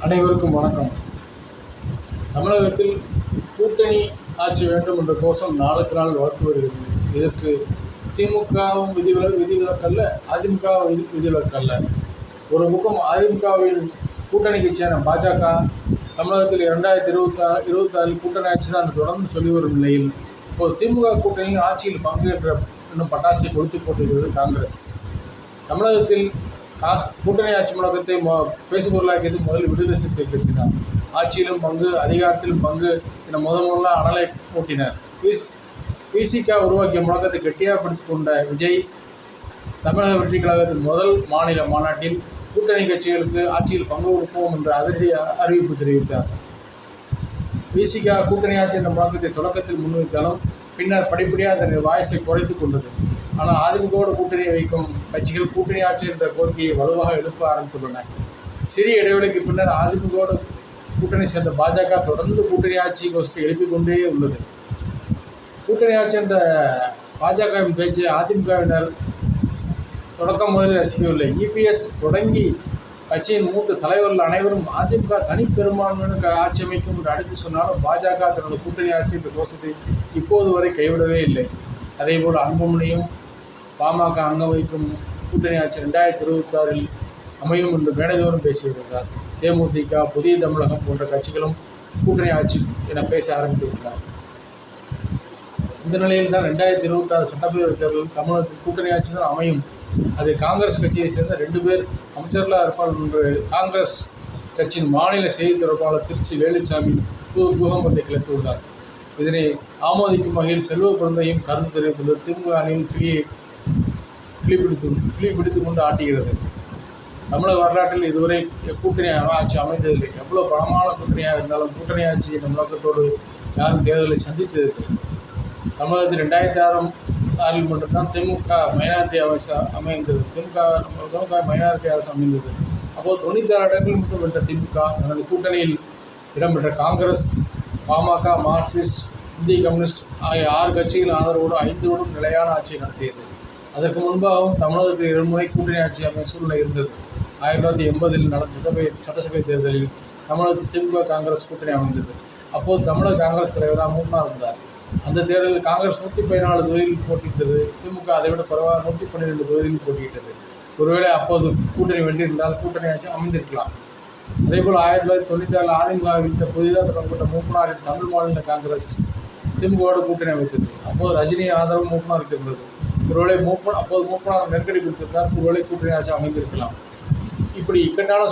அனைவருக்கும் வணக்கம். தமிழகத்தில் கூட்டணி ஆட்சி வேண்டும் என்ற கோஷம் நாளுக்கு நாள் வளர்த்து வருகிறது. இதற்கு திமுகவும் விதிவிலக்கல்ல, அதிமுகவும் விதிவிலக்கல்ல. ஒரு பக்கம் அதிமுகவின் கூட்டணி கட்சியான பாஜக தமிழகத்தில் 2026 கூட்டணி ஆட்சி தான் தொடர்ந்து சொல்லி வரும் நிலையில், இப்போது திமுக கூட்டணியில் ஆட்சியில் பங்கேற்ற இன்னும் பட்டாசை கொளுத்தி போட்டிருக்கிறது காங்கிரஸ். தமிழகத்தில் கூட்டணி ஆட்சி முழக்கத்தை பேசுபொருளாக்கியது முதல் விடுதலை சிறுத்தைகள் கட்சி தான். ஆட்சியிலும் பங்கு, அதிகாரத்திலும் பங்கு என முதல்ல அனலை மூட்டினர். விசிக உருவாக்கிய முழக்கத்தை கெட்டியாக பிடித்துக் கொண்ட விஜய் தமிழக வெற்றி கழகத்தின் முதல் மாநில மாநாட்டில் கூட்டணி கட்சிகளுக்கு ஆட்சியில் பங்கு கொடுப்போம் என்ற அதிரடி அறிவிப்பு தெரிவித்தார். விசிக கூட்டணி ஆட்சி என்ற முழக்கத்தை தொடக்கத்தில் முன்வைத்தாலும் பின்னர் படிப்படியாக அதன் வாய்ஸை குறைத்துக் கொண்டது. ஆனால் அதிமுகவோடு கூட்டணி வைக்கும் கட்சிகள் கூட்டணி ஆட்சி என்ற கோரிக்கையை வலுவாக எழுப்ப ஆரம்பித்துள்ளன. சிறிய இடைவெளிக்கு பின்னர் அதிமுகவோடு கூட்டணி சேர்ந்த பாஜக தொடர்ந்து கூட்டணி ஆட்சி கோஷ்டி எழுப்பிக் கொண்டே உள்ளது. கூட்டணி ஆட்சி என்ற பாஜகவின் பேச்சை அதிமுகவினர் தொடக்கம் முதலில் ரசிக்கவில்லை. இபிஎஸ் தொடங்கி கட்சியின் மூத்த தலைவர்கள் அனைவரும் அதிமுக தனிப்பெரும்பான்மையுடன் ஆட்சி அமைக்கும் என்று அடித்து சொன்னாலும் பாஜக தனது கூட்டணி ஆட்சி என்ற கோஷத்தை இப்போது வரை கைவிடவே இல்லை. அதேபோல் அன்புமணியும் பாமக அங்கம் வைக்கும் கூட்டணி ஆட்சி 2026 அமையும் என்று மேடைதோறும் பேசியிருந்தார். தேமுதிக, புதிய தமிழகம் போன்ற கட்சிகளும் கூட்டணி ஆட்சி என பேச ஆரம்பித்துவிட்டனர். இந்த நிலையில் தான் 2026 சட்டப்பேரவை தேர்தலில் தமிழகத்தில் கூட்டணி ஆட்சி தான் அமையும். அது காங்கிரஸ் கட்சியை சேர்ந்த 2 பேர் அமைச்சர்களாக இருப்பார்கள் என்று காங்கிரஸ் கட்சியின் மாநில செய்தி தொடர்பாளர் திருச்சி வேலுச்சாமி பூகம்பத்தை கிளப்பியுள்ளார். இதனை ஆமோதிக்கும் வகையில் செல்வ பிறந்தையும் கருத்து தெரிவித்துள்ளது. திமுக அணியில் கிளி பிடித்து கொண்டு ஆட்டுகிறது. தமிழக வரலாற்றில் இதுவரை கூட்டணி ஆட்சி அமைந்ததில்லை. எவ்வளோ பலமான கூட்டணியாக இருந்தாலும் கூட்டணி ஆட்சி என்ற முழக்கத்தோடு யாரும் தேர்தலை சந்தித்ததில்லை. தமிழகத்தில் 2006 மட்டும்தான் திமுக மைனாரிட்டி அரசு அமைந்தது. திமுக மைனாரிட்டி அரசு அமைந்தது. அப்போது 96 இடங்கள் மட்டும் வென்ற திமுக தனது கூட்டணியில் இடம்பெற்ற காங்கிரஸ், பாமக, மார்க்சிஸ்ட், இந்திய கம்யூனிஸ்ட் ஆகிய 6 கட்சிகள் ஆதரவோடு 5 வருடம் நிலையான ஆட்சியை நடத்தியது. அதற்கு முன்பாகவும் தமிழகத்தில் 2 முறை கூட்டணி ஆட்சி அமையும் சூழ்நிலை இருந்தது. 1980 நடந்த சட்டசபை தேர்தலில் தமிழகத்தில் திமுக காங்கிரஸ் கூட்டணி அமைந்தது. அப்போது தமிழக காங்கிரஸ் தலைவராக மூப்பனார் இருந்தார். அந்த தேர்தலில் காங்கிரஸ் 114 தொகுதியில் போட்டியிட்டது. திமுக அதைவிட பரவாயில்ல 112 தொகுதியில் போட்டியிட்டது. ஒருவேளை அப்போது கூட்டணி வென்றிருந்தால் கூட்டணி ஆட்சி அமைந்திருக்கலாம். அதேபோல் 1996 அதிமுக விதித்த புதிதாக தொடங்கப்பட்ட மூப்பனாரின் தமிழ் மாநில காங்கிரஸ் திமுகவோடு கூட்டணி அமைத்தது. அப்போது ரஜினி ஆதரவு மூப்பனாருக்கு இருந்தது. ஒருவேளை மூப்பனார் நெருக்கடி கொடுத்திருந்தால் ஒருவேளை கூட்டணி ஆட்சி அமைந்திருக்கலாம். இப்படி இக்கட்டான